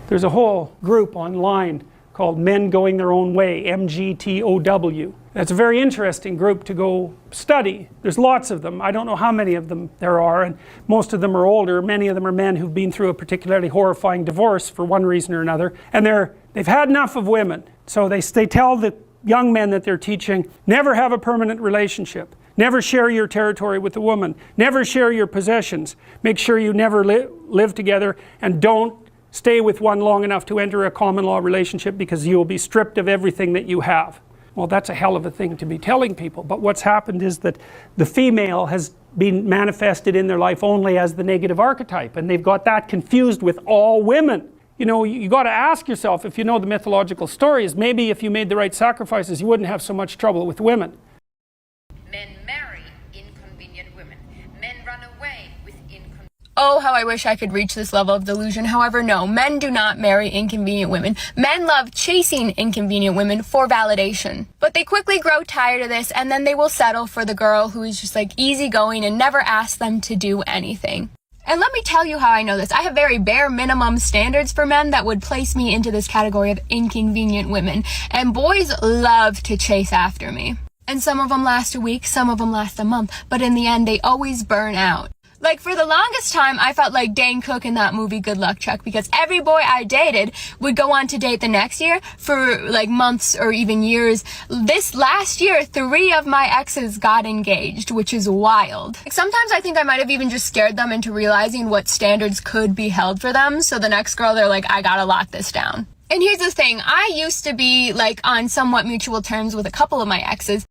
There's a whole group online called Men Going Their Own Way, Mgtow. That's a very interesting group to go study. There's lots of them. I don't know how many of them there are, and most of them are older. Many of them are men who've been through a particularly horrifying divorce for one reason or another, and they've had enough of women. So they tell the young men that they're teaching, never have a permanent relationship. Never share your territory with a woman. Never share your possessions. Make sure you never live together, and don't stay with one long enough to enter a common law relationship, because you will be stripped of everything that you have. Well, that's a hell of a thing to be telling people, but what's happened is that the female has been manifested in their life only as the negative archetype, and they've got that confused with all women. You know, you got to ask yourself, if you know the mythological stories, maybe if you made the right sacrifices, you wouldn't have so much trouble with women. Men marry inconvenient women. Men run away with inconvenient. Oh, how I wish I could reach this level of delusion. However, no, men do not marry inconvenient women. Men love chasing inconvenient women for validation. But they quickly grow tired of this, and then they will settle for the girl who is just like easygoing and never asks them to do anything. And let me tell you how I know this. I have very bare minimum standards for men that would place me into this category of inconvenient women. And boys love to chase after me. And some of them last a week, some of them last a month, but in the end, they always burn out. Like, for the longest time, I felt like Dane Cook in that movie Good Luck Chuck, because every boy I dated would go on to date the next year for like months or even years. This last year, 3 of my exes got engaged, which is wild. Like, sometimes I think I might have even just scared them into realizing what standards could be held for them, so the next girl, they're like, I gotta lock this down. And here's the thing, I used to be like on somewhat mutual terms with a couple of my exes.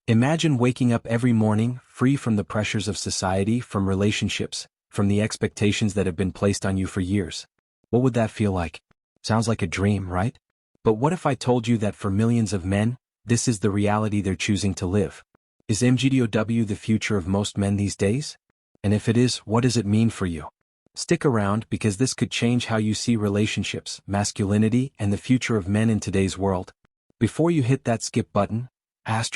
Imagine waking up every morning, free from the pressures of society, from relationships, from the expectations that have been placed on you for years. What would that feel like? Sounds like a dream, right? But what if I told you that for millions of men, this is the reality they're choosing to live? Is Mgtow the future of most men these days? And if it is, what does it mean for you? Stick around, because this could change how you see relationships, masculinity, and the future of men in today's world. Before you hit that skip button, yes,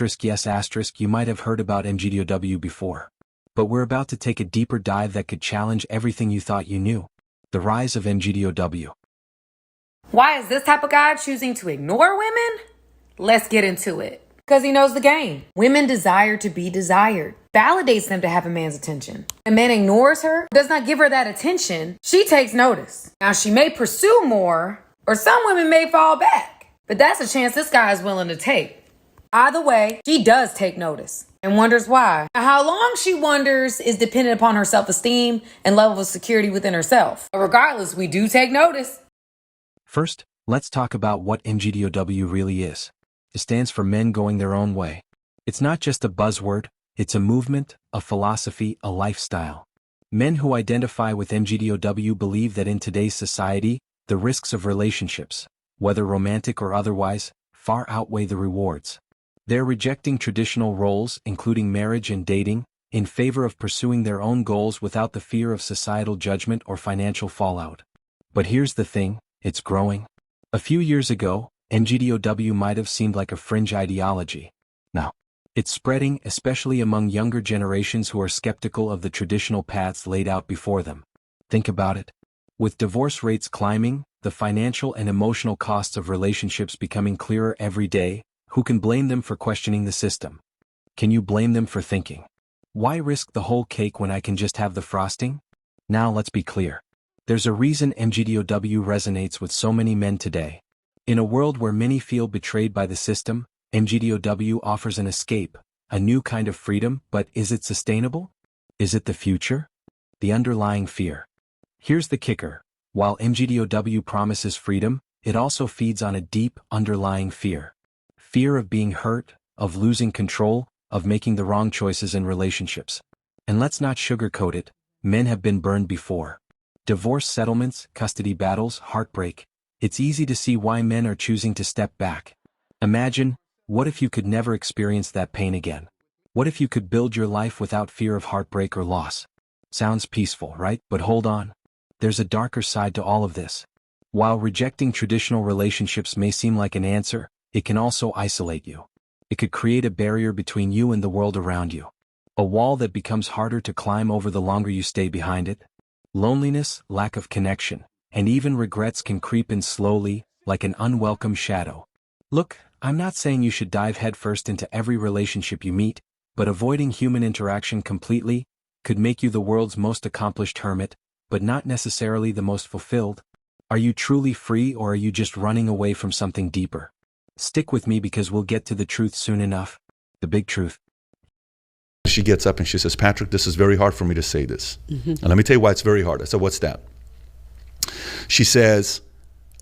you might have heard about Mgtow before. But we're about to take a deeper dive that could challenge everything you thought you knew. The rise of Mgtow. Why is this type of guy choosing to ignore women? Let's get into it. Because he knows the game. Women desire to be desired. Validates them to have a man's attention. A man ignores her, does not give her that attention. She takes notice. Now, she may pursue more, or some women may fall back. But that's a chance this guy is willing to take. Either way, she does take notice and wonders why. Now, how long she wonders is dependent upon her self-esteem and level of security within herself. But regardless, we do take notice. First, let's talk about what Mgtow really is. It stands for Men Going Their Own Way. It's not just a buzzword, it's a movement, a philosophy, a lifestyle. Men who identify with Mgtow believe that in today's society, the risks of relationships, whether romantic or otherwise, far outweigh the rewards. They're rejecting traditional roles, including marriage and dating, in favor of pursuing their own goals without the fear of societal judgment or financial fallout. But here's the thing, it's growing. A few years ago, Mgtow might have seemed like a fringe ideology. Now, it's spreading, especially among younger generations who are skeptical of the traditional paths laid out before them. Think about it. With divorce rates climbing, the financial and emotional costs of relationships becoming clearer every day, who can blame them for questioning the system? Can you blame them for thinking, why risk the whole cake when I can just have the frosting? Now let's be clear. There's a reason Mgtow resonates with so many men today. In a world where many feel betrayed by the system, Mgtow offers an escape, a new kind of freedom, but is it sustainable? Is it the future? The underlying fear. Here's the kicker. While Mgtow promises freedom, it also feeds on a deep, underlying fear. Fear of being hurt, of losing control, of making the wrong choices in relationships. And let's not sugarcoat it, men have been burned before. Divorce settlements, custody battles, heartbreak. It's easy to see why men are choosing to step back. Imagine, what if you could never experience that pain again? What if you could build your life without fear of heartbreak or loss? Sounds peaceful, right? But hold on. There's a darker side to all of this. While rejecting traditional relationships may seem like an answer, it can also isolate you. It could create a barrier between you and the world around you. A wall that becomes harder to climb over the longer you stay behind it. Loneliness, lack of connection. and even regrets can creep in slowly, like an unwelcome shadow. Look, I'm not saying you should dive headfirst into every relationship you meet, but avoiding human interaction completely could make you the world's most accomplished hermit, but not necessarily the most fulfilled. Are you truly free, or are you just running away from something deeper? Stick with me because we'll get to the truth soon enough. The big truth. She gets up and she says, Patrick, this is very hard for me to say this. And let me tell you why it's very hard. I said, what's that? She says,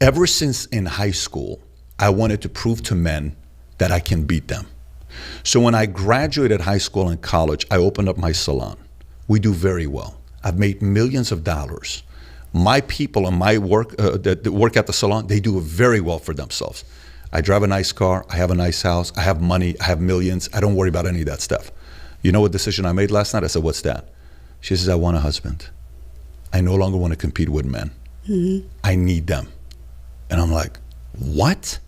ever since in high school, I wanted to prove to men that I can beat them. So when I graduated high school and college, I opened up my salon. We do very well. I've made millions of dollars. My people and my work that work at the salon, they do very well for themselves. I drive a nice car. I have a nice house. I have money. I have millions. I don't worry about any of that stuff. You know what decision I made last night? I said, what's that? She says, I want a husband. I no longer want to compete with men. I need them. And I'm like, what?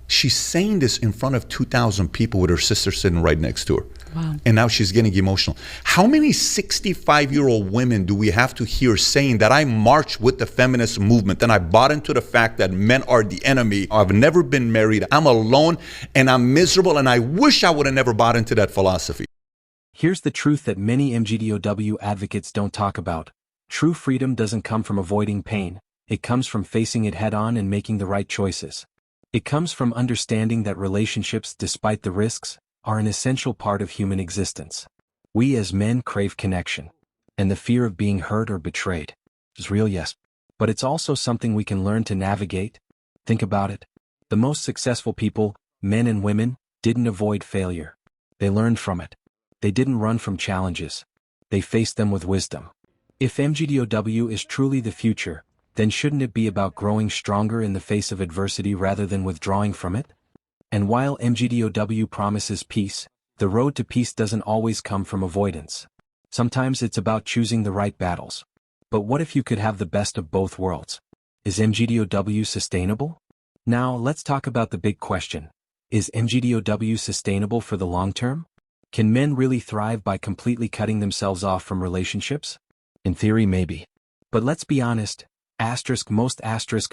She's saying this in front of 2,000 people with her sister sitting right next to her. Wow. And now she's getting emotional. How many 65-year-old women do we have to hear saying that I marched with the feminist movement and I bought into the fact that men are the enemy? I've never been married. I'm alone and I'm miserable, and I wish I would have never bought into that philosophy. Here's the truth that many Mgtow advocates don't talk about. True freedom doesn't come from avoiding pain. It comes from facing it head-on and making the right choices. It comes from understanding that relationships, despite the risks, are an essential part of human existence. We as men crave connection, and the fear of being hurt or betrayed is real, yes, but it's also something we can learn to navigate. Think about it. The most successful people, men and women, didn't avoid failure. They learned from it. They didn't run from challenges. They faced them with wisdom. If Mgtow is truly the future, then shouldn't it be about growing stronger in the face of adversity rather than withdrawing from it? And while Mgtow promises peace, the road to peace doesn't always come from avoidance. Sometimes it's about choosing the right battles. But what if you could have the best of both worlds? Is Mgtow sustainable? Now, let's talk about the big question. Is Mgtow sustainable for the long term? Can men really thrive by completely cutting themselves off from relationships? In theory, maybe. But let's be honest, most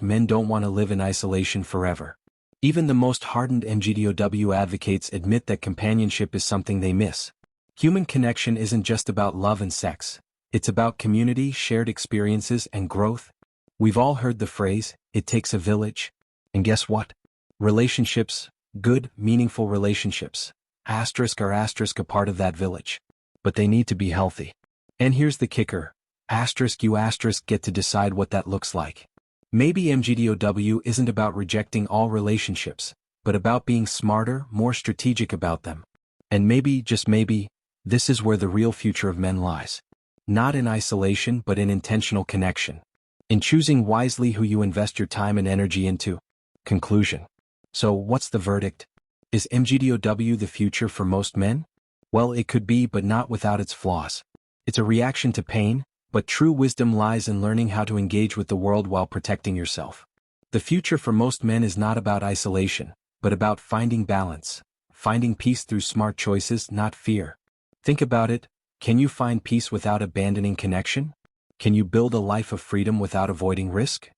men don't want to live in isolation forever. Even the most hardened Mgtow advocates admit that companionship is something they miss. Human connection isn't just about love and sex. It's about community, shared experiences, and growth. We've all heard the phrase, it takes a village. And guess what? Relationships, good, meaningful relationships, are a part of that village. But they need to be healthy. And here's the kicker. You get to decide what that looks like. Maybe Mgtow isn't about rejecting all relationships, but about being smarter, more strategic about them. And maybe, just maybe, this is where the real future of men lies. Not in isolation, but in intentional connection. In choosing wisely who you invest your time and energy into. Conclusion. So, what's the verdict? Is Mgtow the future for most men? Well, it could be, but not without its flaws. It's a reaction to pain, but true wisdom lies in learning how to engage with the world while protecting yourself. The future for most men is not about isolation, but about finding balance, finding peace through smart choices, not fear. Think about it. Can you find peace without abandoning connection? Can you build a life of freedom without avoiding risk?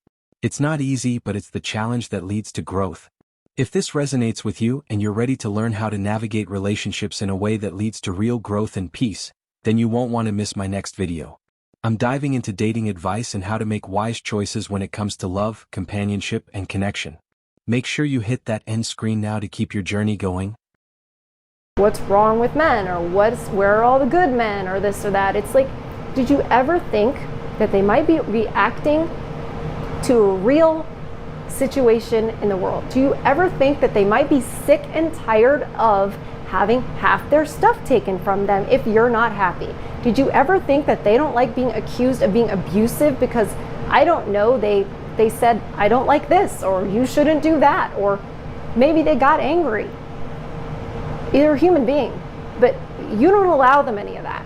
It's not easy, but it's the challenge that leads to growth. If this resonates with you and you're ready to learn how to navigate relationships in a way that leads to real growth and peace, then you won't want to miss my next video. I'm diving into dating advice and how to make wise choices when it comes to love, companionship, and connection. Make sure you hit that end screen now to keep your journey going. What's wrong with men, or where are all the good men, or this or that? It's like, did you ever think that they might be reacting to a real situation in the world? Do you ever think that they might be sick and tired of having half their stuff taken from them if you're not happy? Did you ever think that they don't like being accused of being abusive because, I don't know, they said, I don't like this, or you shouldn't do that, or maybe they got angry? They're a human being, but you don't allow them any of that.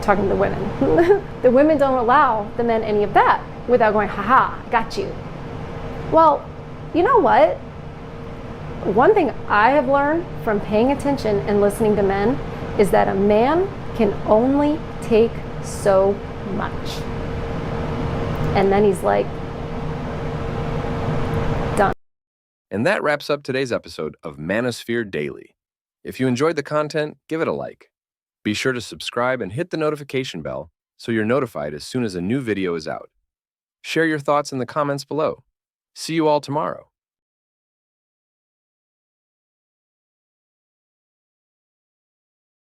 Talking to the women. The women don't allow the men any of that without going, haha, got you. Well, you know what? One thing I have learned from paying attention and listening to men is that a man can only take so much. And then he's like, done. And that wraps up today's episode of Manosphere Daily. If you enjoyed the content, give it a like. Be sure to subscribe and hit the notification bell so you're notified as soon as a new video is out. Share your thoughts in the comments below. See you all tomorrow.